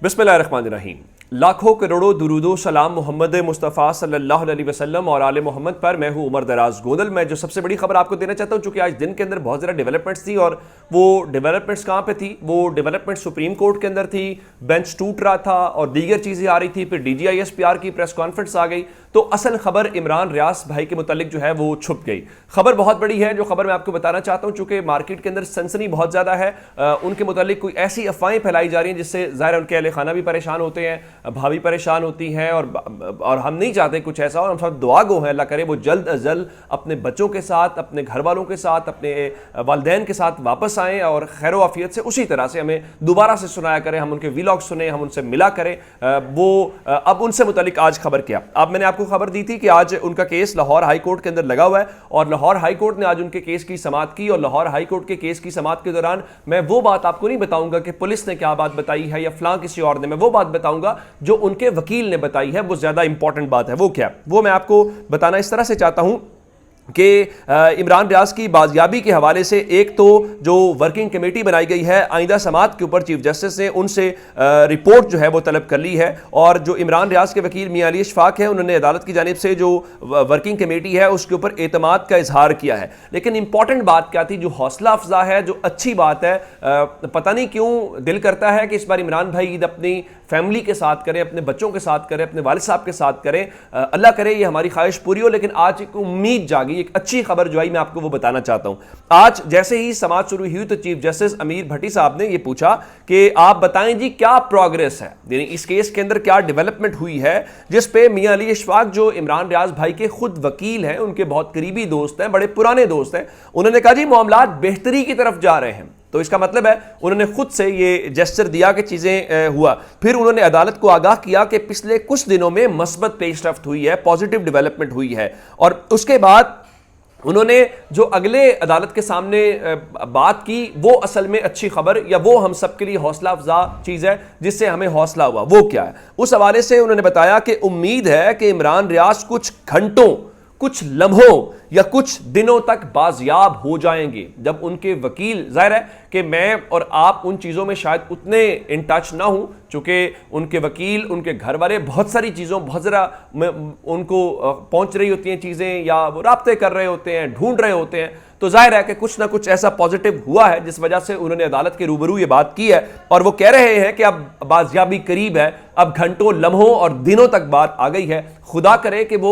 बिस्मिल्लाहिर्रहमानिर्रहीम। लाखों करोड़ों दुरूदो सलाम मोहम्मद मुस्तफ़ा सल्लल्लाहु अलैहि वसल्लम और आले मोहम्मद पर। मैं हूं उमर दराज गोदल। मैं जो सबसे बड़ी खबर आपको देना चाहता हूं, चूंकि आज दिन के अंदर बहुत ज़्यादा डेवलपमेंट्स थी और वो डेवलपमेंट्स कहाँ पे थी? वो डेवलपमेंट सुप्रीम कोर्ट के अंदर थी, बेंच टूट रहा था और दीगर चीज़ें आ रही थी। फिर DGISPR की प्रेस कॉन्फ्रेंस आ गई तो असल खबर इमरान रियाज भाई के मुतालिक जो है वो छुप गई। खबर बहुत बड़ी है जो खबर मैं आपको बताना चाहता हूं, चूंकि मार्केट के अंदर सनसनी बहुत ज़्यादा है। उनके मुतालिक कोई ऐसी अफवाहें फैलाई जा रही हैं जिससे ज़ाहिर उनके अहले खाना भी परेशान होते हैं, भाभी परेशान होती हैं और हम नहीं चाहते कुछ ऐसा। और हम सब दुआ गो हैं, अल्लाह करे वो जल्द अज जल्द अपने बच्चों के साथ, अपने घर वालों के साथ, अपने वालिदैन के साथ वापस आएँ और खैर आफियत से उसी तरह से हमें दोबारा से सुनाया करें, हम उनके व्लॉग सुने, हम उनसे मिला करें। वो अब उनसे मुतालिक आज खबर क्या, अब मैंने आपको खबर दी थी कि आज उनका केस लाहौर हाई कोर्ट के अंदर लगा हुआ है और लाहौर हाई कोर्ट ने आज उनके केस की समाअत की। और लाहौर हाई कोर्ट के केस की समाअत के दौरान मैं वो बात आपको नहीं बताऊंगा कि पुलिस ने क्या बात बताई है या फलां किसी और ने, मैं वो बात बताऊंगा जो उनके वकील ने बताई है। वो ज्यादा इंपॉर्टेंट बात है। वो क्या, वो मैं आपको बताना इस तरह से चाहता हूं कि इमरान रियाज की बाजियाबी के हवाले से एक तो जो वर्किंग कमेटी बनाई गई है आइंदा समाअत के ऊपर, चीफ जस्टिस ने उनसे रिपोर्ट जो है वो तलब कर ली है। और जो इमरान रियाज के वकील मियां अली इशफाक है, उन्होंने अदालत की जानिब से जो वर्किंग कमेटी है उसके ऊपर एतमाद का इजहार किया है। लेकिन इंपॉर्टेंट बात क्या थी, जो हौसला अफजा है, जो अच्छी बात है, पता नहीं क्यों दिल करता है कि इस बार इमरान भाई ईद अपनी फैमिली के साथ करें, अपने बच्चों के साथ करें, अपने वालिद साहब के साथ करें। अल्लाह करे ये हमारी ख्वाहिश पूरी हो। लेकिन आज एक उम्मीद जागी, एक अच्छी खबर जो आई मैं आपको वो बताना चाहता हूं। आज जैसे ही समाअत शुरू हुई तो चीफ जस्टिस अमीर भट्टी साहब ने ये पूछा कि आप बताएं जी क्या प्रोग्रेस है, यानी इस केस के अंदर क्या डेवलपमेंट हुई है। जिस पे मियां अली इशफाक जो इमरान रियाज भाई के खुद वकील हैं, उनके बहुत करीबी दोस्त हैं, बड़े पुराने दोस्त हैं, उन्होंने कहा जी मामलात बेहतरी की तरफ जा रहे हैं। तो इसका मतलब है उन्होंने खुद से ये जेस्चर दिया कि चीजें हुआ। फिर उन्होंने अदालत को आगाह किया कि पिछले कुछ दिनों में मस्बत पेशरफ्त हुई है, पॉजिटिव डेवलपमेंट हुई है। और उसके बाद उन्होंने जो अगले अदालत के सामने बात की वो असल में अच्छी खबर या वो हम सब के लिए हौसला अफजा चीज़ है जिससे हमें हौसला हुआ। वो क्या है, उस हवाले से उन्होंने बताया कि उम्मीद है कि इमरान रियाज कुछ घंटों, कुछ लम्हों या कुछ दिनों तक बाजियाब हो जाएंगे। जब उनके वकील, जाहिर है कि मैं और आप उन चीज़ों में शायद उतने इन टच ना हूं, चूंकि उनके वकील, उनके घर वाले बहुत सारी चीज़ों, बहुत ज़रा उनको पहुंच रही होती हैं चीज़ें या वो राब्ते कर रहे होते हैं, ढूंढ रहे होते हैं। तो जाहिर है कि कुछ ना कुछ ऐसा पॉजिटिव हुआ है जिस वजह से उन्होंने अदालत के रूबरू ये बात की है। और वो कह रहे हैं कि अब बाजियाबी करीब है, अब घंटों, लम्हों और दिनों तक बात आ गई है। खुदा करे कि वो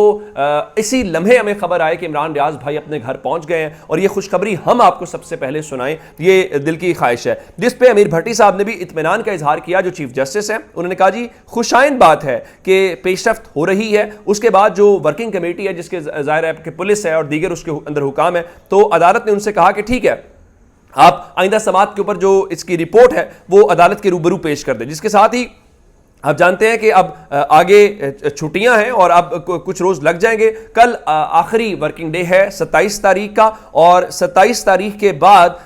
इसी लम्हे हमें खबर आए कि इमरान रियाज भाई अपने घर पहुंच गए हैं और ये खुशखबरी हम आपको सबसे पहले सुनाएं, ये दिल की ख्वाहिश है। जिस पे अमीर भट्टी साहब ने भी इत्मीनान का इजहार किया, जो चीफ जस्टिस हैं। उन्होंने कहा जी खुशाइन बात है कि पेशरफ्त हो रही है। उसके बाद जो वर्किंग कमेटी है जिसके ज़ाहिर है कि पुलिस है और दीगर उसके अंदर हुकाम है, तो अदालत ने उनसे कहा कि ठीक है आप आइंदा समाअत के ऊपर जो इसकी रिपोर्ट है वो अदालत के रूबरू पेश कर दें। जिसके साथ ही आप जानते हैं कि अब आगे छुट्टियां हैं और अब कुछ रोज लग जाएंगे। कल आखिरी वर्किंग डे है 27 तारीख का और 27 तारीख के बाद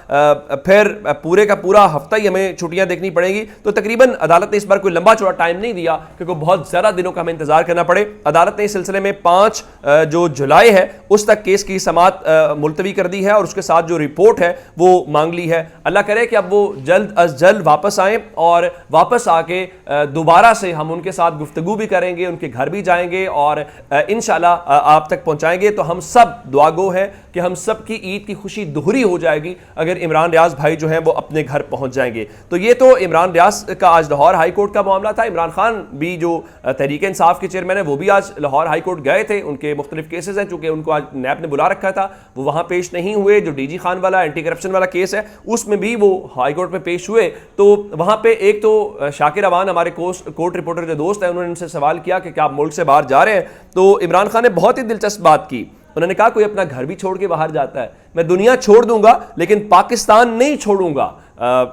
फिर पूरे का पूरा हफ्ता ही हमें छुट्टियां देखनी पड़ेंगी। तो तकरीबन अदालत ने इस बार कोई लंबा चौड़ा टाइम नहीं दिया क्योंकि बहुत ज़्यादा दिनों का हमें इंतजार करना पड़े। अदालत ने इस सिलसिले में 5 जो जुलाई है उस तक केस की समाअत मुलतवी कर दी है और उसके साथ जो रिपोर्ट है वो मांग ली है। अल्लाह करे कि अब वो जल्द अज जल्द वापस आए और वापस आके दोबारा से हम उनके साथ गुफ्तगू भी करेंगे, उनके घर भी जाएंगे और इंशाल्लाह आप तक पहुंचाएंगे। तो हम सब दुआ गो हैं कि हम सब की ईद की खुशी दोहरी हो जाएगी अगर इमरान रियाज भाई जो हैं वो अपने घर पहुंच जाएंगे। तो ये तो इमरान रियाज का आज लाहौर हाई कोर्ट का मामला था। इमरान खान भी जो तहरीक इंसाफ के चेयरमैन है वो भी आज लाहौर हाई कोर्ट गए थे। उनके मुख्तलिफ केसेस हैं, चूंकि उनको आज नैब ने बुला रखा था, वो वहां पेश नहीं हुए। जो DG खान वाला एंटी करप्शन वाला केस है उसमें भी वो हाई कोर्ट में पेश हुए। तो वहां पर एक तो शाकिर अवान हमारे कोर्ट रिपोर्टर के दोस्त हैं, उन्होंने उनसे सवाल किया कि क्या आप मुल्क से बाहर जा रहे हैं। तो इमरान खान ने बहुत ही दिलचस्प बात की। उन्होंने कहा कोई अपना घर भी छोड़ के बाहर जाता है, मैं दुनिया छोड़ दूंगा लेकिन पाकिस्तान नहीं छोड़ूंगा।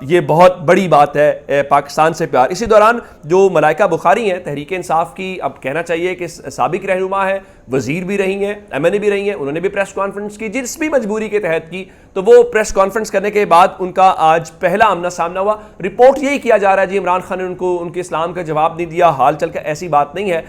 ये बहुत बड़ी बात है, पाकिस्तान से प्यार। इसी दौरान जो मलाइका बुखारी हैं तहरीक इंसाफ की, अब कहना चाहिए कि साबिक रहनुमा है, वजीर भी रही हैं, MNA भी रही हैं, उन्होंने भी प्रेस कॉन्फ्रेंस की, जिस भी मजबूरी के तहत की। तो वो प्रेस कॉन्फ्रेंस करने के बाद उनका आज पहला आमना सामना हुआ। रिपोर्ट यही किया जा रहा है जी इमरान खान ने उनको उनके इस्लाम का जवाब नहीं दिया, हाल चल का ऐसी बात नहीं है।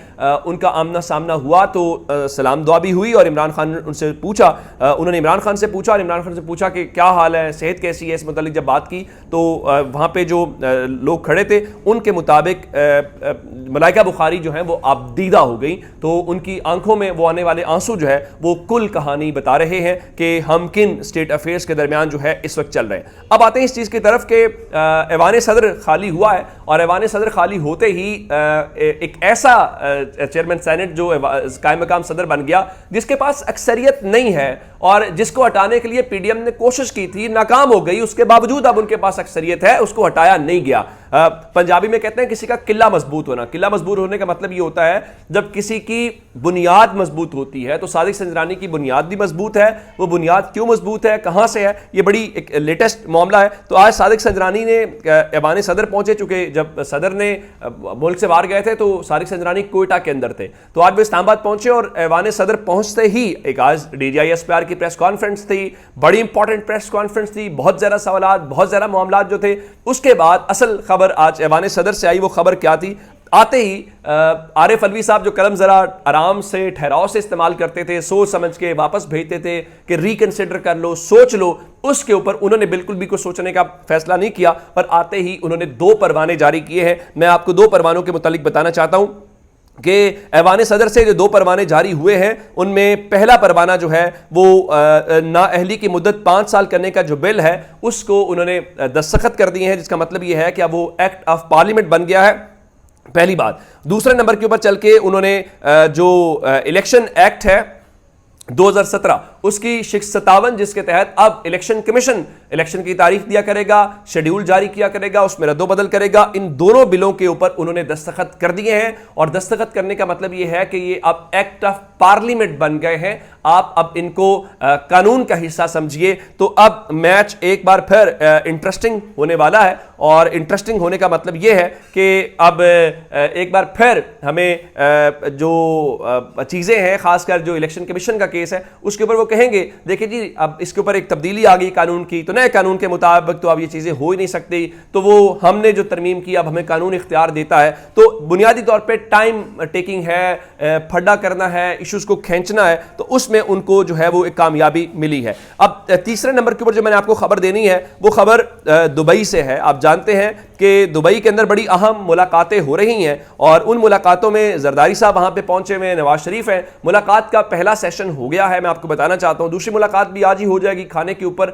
उनका आमना सामना हुआ तो सलाम दुआ भी हुई और इमरान खान ने उनसे पूछा, उन्होंने इमरान खान से पूछा और इमरान खान से पूछा कि क्या हाल है, सेहत कैसी है, इस मुतालिक जब बात की तो वहाँ पे जो लोग खड़े थे उनके मुताबिक मलाइका बुखारी जो है वो आबदीदा हो गई। तो उनकी आंखों में वो आने वाले आंसू जो है वो कुल कहानी बता रहे हैं कि हम किन स्टेट अफेयर्स के दरमियान जो है इस वक्त चल रहे हैं। अब आते हैं इस चीज़ की तरफ कि ऐवान सदर खाली हुआ है और ऐवान सदर खाली होते ही एक ऐसा चेयरमैन सेनेट जो कायम मकाम सदर बन गया जिसके पास अक्सरियत नहीं है और जिसको हटाने के लिए PDM ने कोशिश की थी, नाकाम हो गई। उसके बावजूद अब उनके पास अक्सरियत है, उसको हटाया नहीं गया। पंजाबी में कहते हैं किसी का किला मजबूत होना। किला मजबूत होने का मतलब ये होता है जब किसी की बुनियाद मजबूत होती है। तो सादिक संजरानी की बुनियाद भी मजबूत है। वो बुनियाद क्यों मजबूत है, कहां से है, ये बड़ी एक लेटेस्ट मामला है। तो आज सादिक संजरानी ने ऐवान सदर पहुंचे, चुके जब सदर ने मुल्क से बाहर गए थे तो सादिक संजरानी कोयटा के अंदर थे, तो आज वो इस्लामाबाद पहुंचे और ऐवान सदर पहुंचते ही एक आज DGI-SPR की प्रेस कॉन्फ्रेंस थी, बड़ी इंपॉर्टेंट प्रेस कॉन्फ्रेंस थी, बहुत ज्यादा सवाल, बहुत ज्यादा मामला जो थे। उसके बाद असल खबर आज ऐवान सदर से आई। वो खबर क्या थी? आते ही आरिफ अलवी साहब जो कलम जरा आराम से ठहराव से इस्तेमाल करते थे, सोच समझ के वापस भेजते थे कि रिकंसिडर कर लो, सोच लो, उसके ऊपर उन्होंने बिल्कुल भी कुछ सोचने का फैसला नहीं किया। पर आते ही उन्होंने 2 परवाने जारी किए हैं। मैं आपको 2 परवानों के मुतालिक बताना चाहता हूं कि ऐवान सदर से जो 2 परवाने जारी हुए हैं उनमें पहला परवाना जो है वो नाअहली की मुद्दत 5 साल करने का जो बिल है उसको उन्होंने दस्तखत कर दिए हैं, जिसका मतलब ये है कि अब वो एक्ट ऑफ पार्लियामेंट बन गया है, पहली बात। दूसरे नंबर के ऊपर चल के उन्होंने जो इलेक्शन एक्ट है 2017 उसकी 57 जिसके तहत अब इलेक्शन कमीशन इलेक्शन की तारीख दिया करेगा, शेड्यूल जारी किया करेगा, उसमें रद्दोबदल करेगा। इन दोनों बिलों के ऊपर उन्होंने दस्तखत कर दिए हैं और दस्तखत करने का मतलब यह है कि ये अब एक्ट ऑफ पार्लियामेंट बन गए हैं। आप अब इनको कानून का हिस्सा समझिए। तो अब मैच एक बार फिर इंटरेस्टिंग होने वाला है और इंटरेस्टिंग होने का मतलब यह है कि अब एक बार फिर हमें जो चीजें हैं, खासकर जो इलेक्शन कमीशन का केस है उसके ऊपर वो कहेंगे देखिए जी अब इसके ऊपर एक तब्दीली आ गई कानून की, तो नए कानून के मुताबिक तो अब ये चीजें हो ही नहीं सकती, तो वो हमने जो तरमीम की अब हमें कानून इख्तियार देता है। तो बुनियादी तौर पे टाइम टेकिंग है, फड्डा करना है, इश्यूज को खींचना है, तो उसमें उनको जो है वो एक कामयाबी मिली है। अब तीसरे नंबर के ऊपर जो मैंने आपको खबर देनी है वो खबर दुबई से है। आप जानते हैं कि दुबई के अंदर बड़ी अहम मुलाकातें हो रही हैं और उन मुलाकातों में जरदारी साहब वहां पे पहुंचे हुए, नवाज शरीफ हैं। मुलाकात का पहला सेशन हो गया है, मैं आपको बताना चाहता हूं। दूसरी मुलाकात भी आज ही हो जाएगी। खाने के ऊपर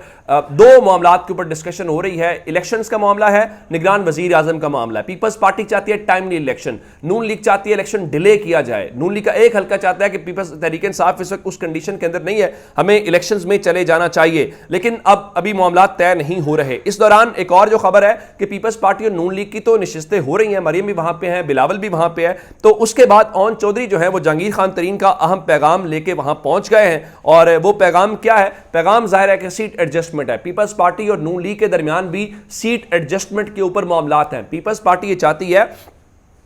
2 मामलात के ऊपर डिस्कशन हो रही है। इलेक्शंस का मामला है, निगरान वजीर आजम का मामला है। पीपल्स पार्टी चाहती है टाइमली इलेक्शन, नून लीग चाहती है इलेक्शन डिले किया जाए। नून लीग का एक हल्का चाहता है कि पीपल्स तहरीक इंसाफ इस वक्त उस कंडीशन के अंदर नहीं है, हमें इलेक्शंस में चले जाना चाहिए, लेकिन अब अभी मामला तय नहीं हो रहे। इस दौरान एक और जो खबर है कि पीपल्स पार्टी और नून लीग की तो निशिस्तें हो रही हैं, मरियम भी वहां पे है, बिलावल भी वहां पे है। तो उसके बाद ओन चौधरी जो है वो जहांगीर खान तरीन का अहम पैगाम लेके वहां पहुंच गए हैं और वो पैगाम क्या है? पैगाम जाहिर है कि सीट एडजस्टमेंट है। पीपल्स पार्टी और नून लीग के दरमियान भी सीट एडजस्टमेंट के ऊपर मामलात हैं। पीपल्स पार्टी ये चाहती है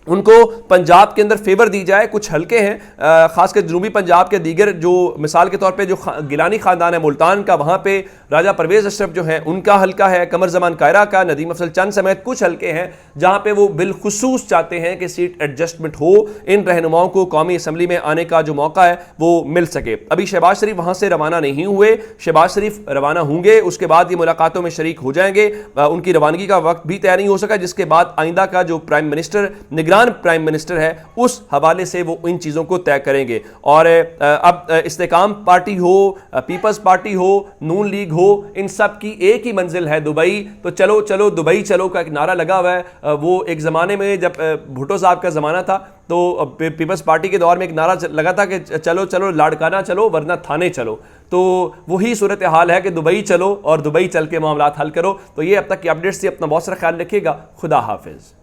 उनको पंजाब के अंदर फेवर दी जाए, कुछ हल्के हैं खासकर जनूबी पंजाब के दीगर, जो मिसाल के तौर पे जो गिलानी खानदान है मुल्तान का, वहाँ पे राजा परवेज अशरफ जो है उनका हल्का है, कमर जमान कायरा का, नदीम अफजल चंद समेत कुछ हल्के हैं जहाँ पे वो बिलखुसूस चाहते हैं कि सीट एडजस्टमेंट हो, इन रहनुमाओं को कौमी असम्बली में आने का जो मौका है वो मिल सके। अभी शहबाज शरीफ वहाँ से रवाना नहीं हुए, शहबाज शरीफ रवाना होंगे, उसके बाद ये मुलाकातों में शरीक हो जाएंगे। उनकी रवानगी का वक्त भी तय नहीं हो सका, जिसके बाद आइंदा का जो प्राइम मिनिस्टर प्राइम मिनिस्टर है उस हवाले से वो इन चीज़ों को तय करेंगे। और अब इस्तेकाम पार्टी हो, पीपल्स पार्टी हो, नून लीग हो, इन सब की एक ही मंजिल है दुबई। तो चलो चलो दुबई चलो का एक नारा लगा हुआ है। वो एक ज़माने में जब भुट्टो साहब का ज़माना था तो पीपल्स पार्टी के दौर में एक नारा लगा था कि चलो चलो लाड़काना चलो वरना थाने चलो। तो वही सूरत हाल है कि दुबई चलो और दुबई चल के मामला हल करो। तो ये अब तक की अपडेट्स थी। अपना बहुत सारा ख्याल रखिएगा। खुदा हाफिज़।